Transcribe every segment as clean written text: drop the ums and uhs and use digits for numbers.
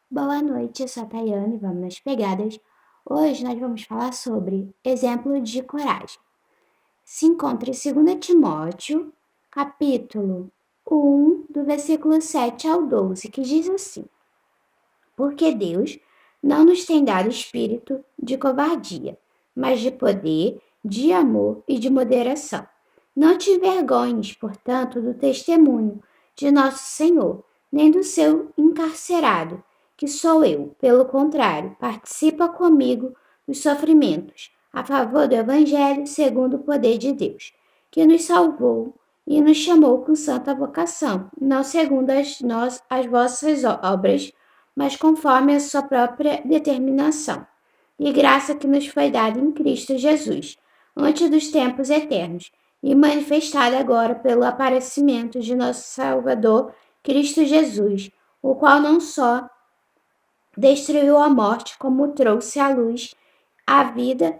Boa noite, eu sou a Tayane, vamos nas pegadas. Hoje nós vamos falar sobre exemplo de coragem. Se encontra em 2 Timóteo, capítulo 1, do versículo 7 ao 12, que diz assim: Porque Deus não nos tem dado espírito de covardia, mas de poder, de amor e de moderação. Não te envergonhes, portanto, do testemunho de nosso Senhor, nem do seu encarcerado, que sou eu. Pelo contrário, participa comigo dos sofrimentos, a favor do Evangelho segundo o poder de Deus, que nos salvou e nos chamou com santa vocação, não segundo as vossas obras, mas conforme a sua própria determinação e graça que nos foi dada em Cristo Jesus, antes dos tempos eternos, e manifestada agora pelo aparecimento de nosso Salvador, Cristo Jesus, o qual não só destruiu a morte, como trouxe à luz a vida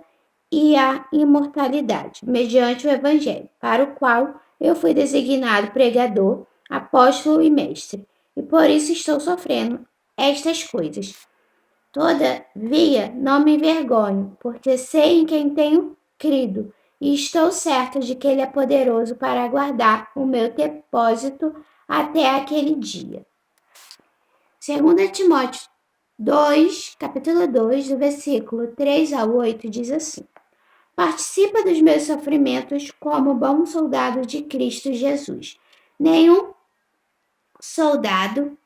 e a imortalidade, mediante o Evangelho, para o qual eu fui designado pregador, apóstolo e mestre, e por isso estou sofrendo estas coisas. Todavia, não me envergonho, porque sei em quem tenho crido, e estou certo de que Ele é poderoso para guardar o meu depósito até aquele dia. 2 Timóteo 2, capítulo 2, do versículo 3 ao 8, diz assim: Participa dos meus sofrimentos como bom soldado de Cristo Jesus. Nenhum soldado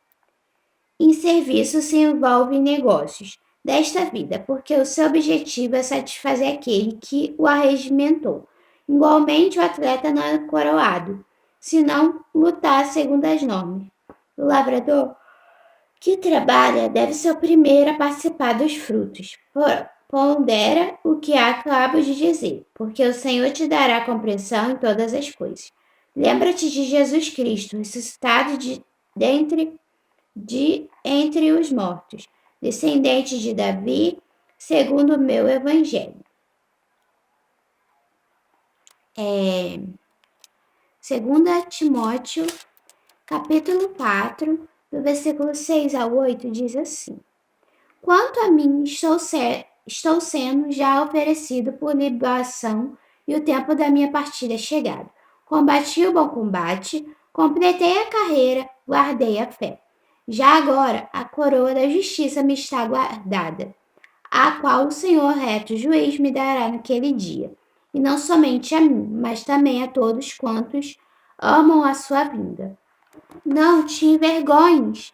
em serviço se envolve em negócios desta vida, porque o seu objetivo é satisfazer aquele que o arregimentou. Igualmente, o atleta não é coroado, se não lutar segundo as normas. O lavrador que trabalha deve ser o primeiro a participar dos frutos. Pondera o que acabo de dizer, porque o Senhor te dará compreensão em todas as coisas. Lembra-te de Jesus Cristo, ressuscitado entre os mortos, descendente de Davi, segundo o meu evangelho. 2 Timóteo, capítulo 4, do versículo 6 ao 8, diz assim: Quanto a mim, estou sendo já oferecido por libação e o tempo da minha partida é chegado. Combati o bom combate, completei a carreira, guardei a fé. Já agora, a coroa da justiça me está guardada, a qual o Senhor reto juiz me dará naquele dia. E não somente a mim, mas também a todos quantos amam a sua vinda. Não te envergonhes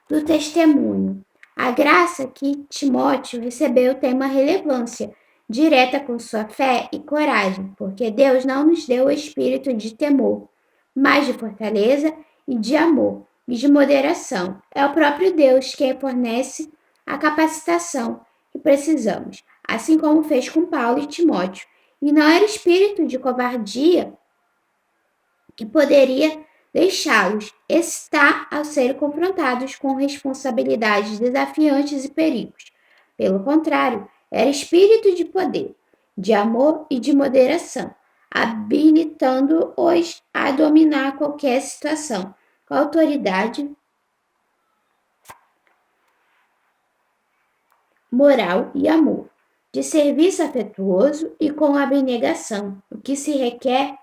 do testemunho. A graça que Timóteo recebeu tem uma relevância direta com sua fé e coragem, porque Deus não nos deu o espírito de temor, mas de fortaleza e de amor e de moderação. É o próprio Deus quem fornece a capacitação que precisamos, assim como fez com Paulo e Timóteo. E não era espírito de covardia que poderia deixá-los estar ao serem confrontados com responsabilidades desafiantes e perigos. Pelo contrário, era espírito de poder, de amor e de moderação, habilitando-os a dominar qualquer situação, com autoridade moral e amor, de serviço afetuoso e com abnegação, o que se requer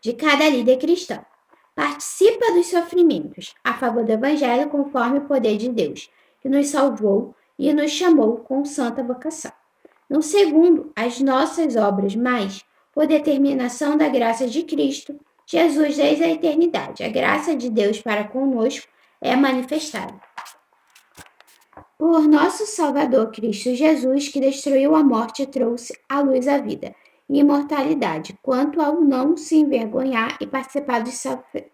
de cada líder cristão. Participa dos sofrimentos a favor do Evangelho conforme o poder de Deus, que nos salvou e nos chamou com santa vocação. Não segundo as nossas obras, mas por determinação da graça de Cristo, Jesus desde a eternidade. A graça de Deus para conosco é manifestada por nosso Salvador Cristo Jesus, que destruiu a morte e trouxe à luz a vida e imortalidade, quanto ao não se envergonhar e participar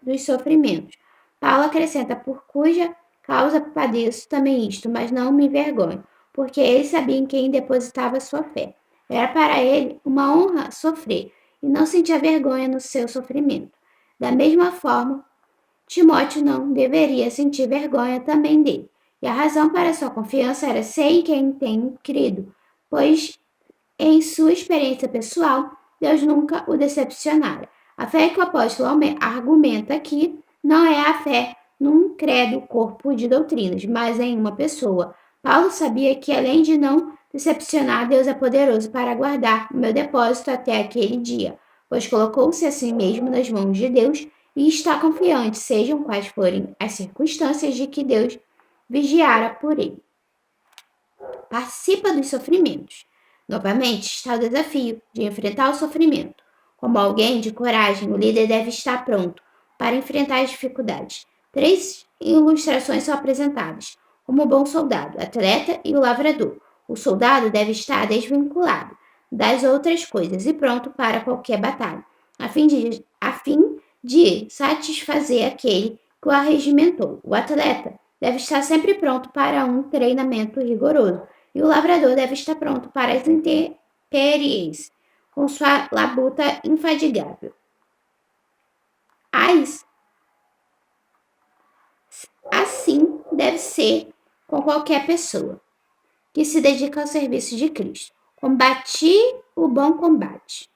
dos sofrimentos. Paulo acrescenta, por cuja causa padeço também isto, mas não me envergonho, porque ele sabia em quem depositava sua fé. Era para ele uma honra sofrer, e não sentia vergonha no seu sofrimento. Da mesma forma, Timóteo não deveria sentir vergonha também dele. E a razão para sua confiança era ser em quem tem crido, pois em sua experiência pessoal, Deus nunca o decepcionara. A fé que o apóstolo argumenta aqui não é a fé num credo corpo de doutrinas, mas em uma pessoa. Paulo sabia que, além de não decepcionar, Deus é poderoso para guardar o meu depósito até aquele dia, pois colocou-se a si mesmo nas mãos de Deus e está confiante, sejam quais forem as circunstâncias, de que Deus vigiará por ele. Participa dos sofrimentos. Novamente está o desafio de enfrentar o sofrimento. Como alguém de coragem, o líder deve estar pronto para enfrentar as dificuldades. 3 ilustrações são apresentadas, como o bom soldado, atleta e o lavrador. O soldado deve estar desvinculado das outras coisas e pronto para qualquer batalha, a fim de satisfazer aquele que o arregimentou. O atleta deve estar sempre pronto para um treinamento rigoroso, e o lavrador deve estar pronto para as intempéries, com sua labuta infadigável. Assim deve ser com qualquer pessoa que se dedica ao serviço de Cristo. Combati o bom combate.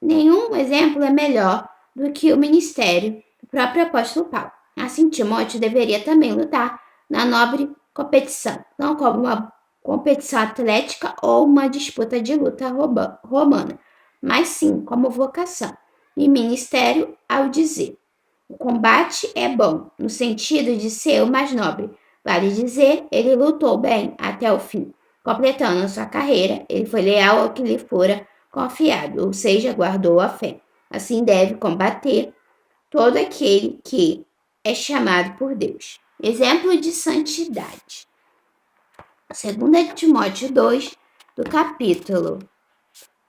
Nenhum exemplo é melhor do que o ministério do próprio apóstolo Paulo. Assim, Timóteo deveria também lutar na nobre competição, não como uma competição atlética ou uma disputa de luta romana, mas sim como vocação e ministério, ao dizer: o combate é bom, no sentido de ser o mais nobre. Vale dizer, ele lutou bem até o fim. Completando a sua carreira, ele foi leal ao que lhe fora confiado, ou seja, guardou a fé. Assim deve combater todo aquele que é chamado por Deus. Exemplo de santidade. 2 Timóteo 2, do capítulo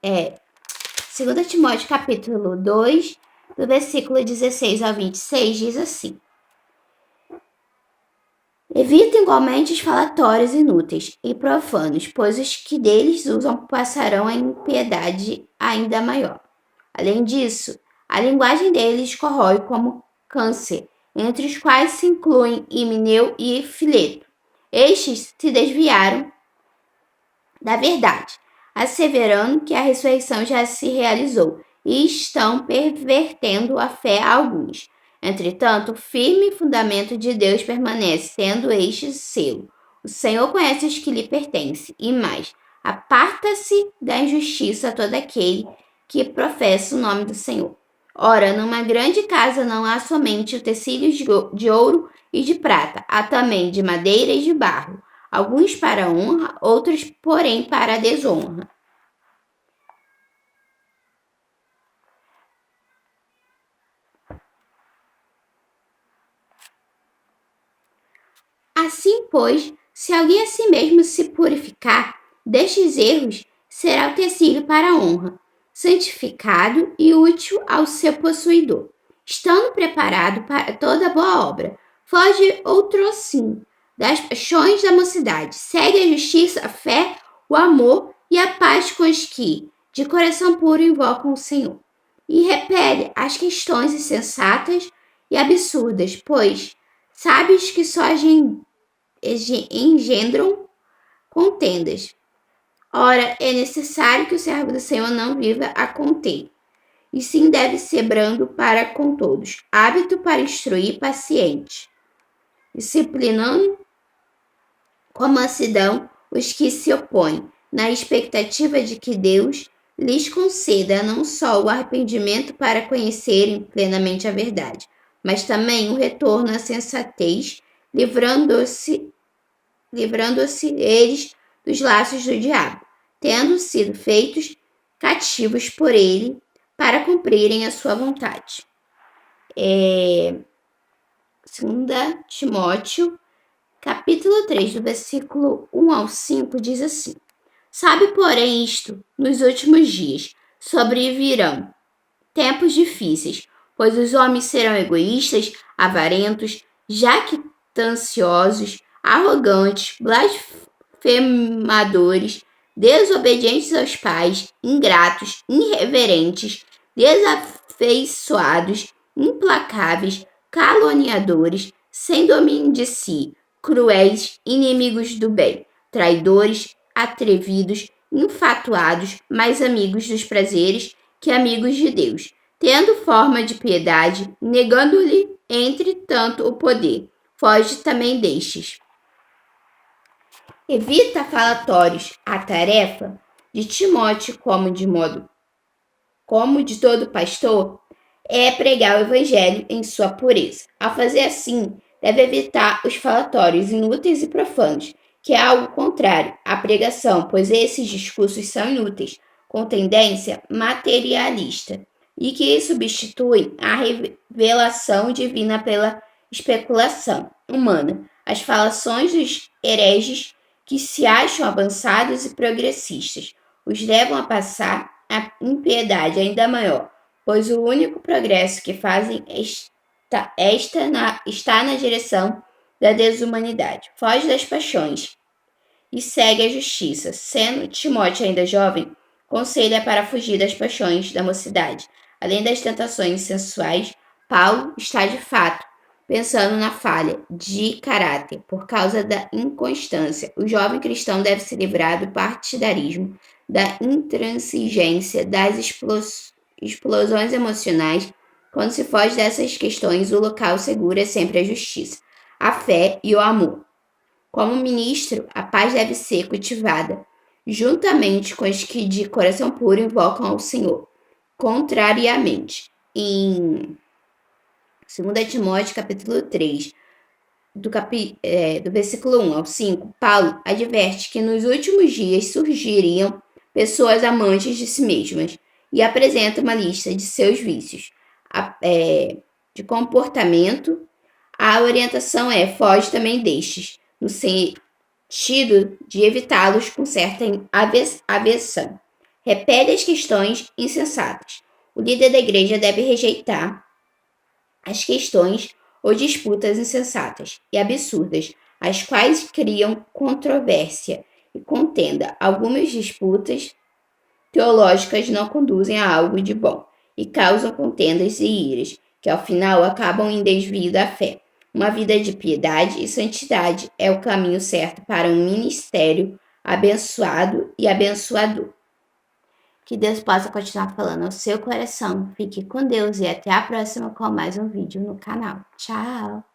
2 Timóteo capítulo 2, do versículo 16 ao 26, diz assim: evita igualmente os falatórios inúteis e profanos, pois os que deles usam passarão a impiedade ainda maior. Além disso, a linguagem deles corrói como câncer, entre os quais se incluem Himeneu e Fileto. Estes se desviaram da verdade, asseverando que a ressurreição já se realizou, e estão pervertendo a fé a alguns. Entretanto, o firme fundamento de Deus permanece, sendo este selo. O Senhor conhece os que lhe pertencem, e mais, aparta-se da injustiça todo aquele que professa o nome do Senhor. Ora, numa grande casa não há somente utensílios de ouro e de prata, há também de madeira e de barro, alguns para a honra, outros, porém, para a desonra. Assim, pois, se alguém a si mesmo se purificar destes erros, será utensílio para a honra, santificado e útil ao seu possuidor, estando preparado para toda boa obra. Foge outrossim das paixões da mocidade, segue a justiça, a fé, o amor e a paz com os que, de coração puro, invocam o Senhor. E repele as questões insensatas e absurdas, pois sabes que só engendram contendas. Ora, é necessário que o servo do Senhor não viva a contender, e sim deve ser brando para com todos, hábito para instruir, paciente, disciplinando com mansidão os que se opõem, na expectativa de que Deus lhes conceda não só o arrependimento para conhecerem plenamente a verdade, mas também o retorno à sensatez, livrando-se eles dos laços do diabo, tendo sido feitos cativos por ele para cumprirem a sua vontade. 2 Timóteo, capítulo 3, do versículo 1 ao 5, diz assim: sabe, porém, isto, nos últimos dias sobrevirão tempos difíceis, pois os homens serão egoístas, avarentos, jactanciosos, arrogantes, blasfemadores, desobedientes aos pais, ingratos, irreverentes, desafeiçoados, implacáveis, caluniadores, sem domínio de si, cruéis, inimigos do bem, traidores, atrevidos, infatuados, mais amigos dos prazeres que amigos de Deus, tendo forma de piedade, negando-lhe entretanto o poder. Foge também destes. Evita falatórios. A tarefa de Timóteo, como de todo pastor, é pregar o evangelho em sua pureza. Ao fazer assim, deve evitar os falatórios inúteis e profanos, que é algo contrário à pregação, pois esses discursos são inúteis, com tendência materialista, e que substituem a revelação divina pela especulação humana. As falações dos hereges que se acham avançados e progressistas os levam a passar a impiedade ainda maior, pois o único progresso que fazem está na direção da desumanidade. Foge das paixões e segue a justiça. Sendo Timóteo ainda jovem, conselho para fugir das paixões da mocidade. Além das tentações sensuais, Paulo está de fato pensando na falha de caráter por causa da inconstância. O jovem cristão deve se livrar do partidarismo, da intransigência, das explosões emocionais. Quando se foge dessas questões, o local seguro é sempre a justiça, a fé e o amor. Como ministro, a paz deve ser cultivada, juntamente com os que de coração puro invocam ao Senhor. Contrariamente, em 2 Timóteo, capítulo 3, do versículo 1 ao 5, Paulo adverte que nos últimos dias surgiriam pessoas amantes de si mesmas e apresenta uma lista de seus vícios de comportamento. A orientação é: foge também destes, no sentido de evitá-los com certa aversão. Repele as questões insensatas. O líder da igreja deve rejeitar as questões ou disputas insensatas e absurdas, as quais criam controvérsia e contenda. Algumas disputas teológicas não conduzem a algo de bom e causam contendas e iras, que ao final acabam em desvio da fé. Uma vida de piedade e santidade é o caminho certo para um ministério abençoado e abençoador. Que Deus possa continuar falando ao seu coração. Fique com Deus e até a próxima com mais um vídeo no canal. Tchau!